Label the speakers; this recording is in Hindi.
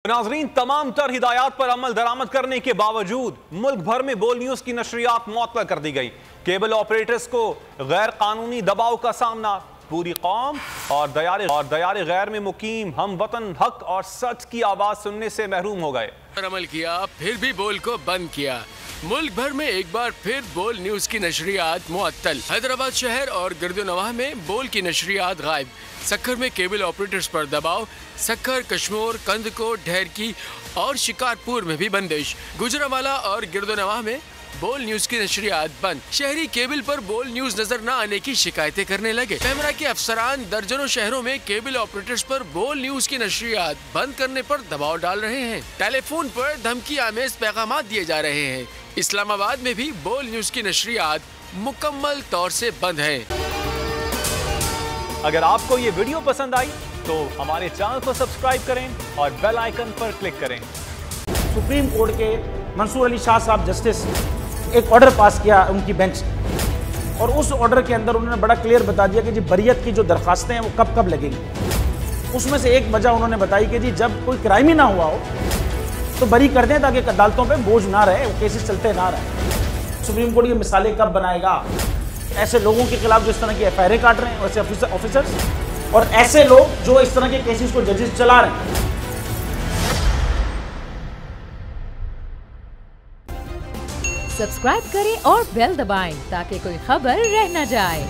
Speaker 1: नाजरीन, तमाम तर हिदायत पर अमल दरामद करने के बावजूद मुल्क भर में बोल न्यूज की नशरियात मुअत्तल कर दी गई। केबल ऑपरेटर्स को गैर कानूनी दबाव का सामना। पूरी कौम और दयारे गैर में मुकीम हम वतन हक और सच की आवाज सुनने से महरूम हो गए।
Speaker 2: अमल किया, फिर भी बोल को बंद किया। मुल्क भर में एक बार फिर बोल न्यूज की नशरियात मुअत्तल। हैदराबाद शहर और गिरदोनवाह में बोल की नशरियात गायब। सक्खर में केबल ऑपरेटर्स पर दबाव। सक्खर, कश्मोर, कंदकोट, ढेरकी और शिकारपुर में भी बंदिश। गुजरांवाला और गिरदोनवाह में बोल न्यूज की नशरियात बंद। शहरी केबल पर बोल न्यूज नजर न आने की शिकायतें करने लगे। कैमरा के अफसरान दर्जनों शहरों में केबल ऑपरेटर्स पर बोल न्यूज की नशरियात बंद करने पर दबाव डाल रहे हैं। टेलीफोन पर धमकी आमेज पैगाम दिए जा रहे हैं। इस्लामाबाद में भी बोल न्यूज की नशरियात मुकम्मल तौर से बंद है।
Speaker 1: अगर आपको ये वीडियो पसंद आई तो हमारे चैनल को सब्सक्राइब करें और बेल आइकन पर क्लिक करें।
Speaker 3: सुप्रीम कोर्ट के मंसूर अली शाह साहब जस्टिस एक ऑर्डर पास किया उनकी बेंच, और उस ऑर्डर के अंदर उन्होंने बड़ा क्लियर बता दिया कि जी बरियत की जो दरखास्तें हैं वो कब कब लगेंगी। उसमें से एक वजह उन्होंने बताई कि जी जब कोई क्राइम ही ना हुआ हो तो बरी कर दें ताकि अदालतों पे बोझ ना रहे, वो केसेस चलते ना रहे। सुप्रीम कोर्ट ये मिसालें कब बनाएगा? ऐसे लोगों के खिलाफ जो इस तरह की एफआईआर काट रहे हैं, वैसे ऑफिसर्स, और ऐसे लोग जो इस तरह के केसेस को जजेस चला रहे हैं।
Speaker 4: सब्सक्राइब करें और बेल दबाएं ताकि कोई खबर रह न जाए।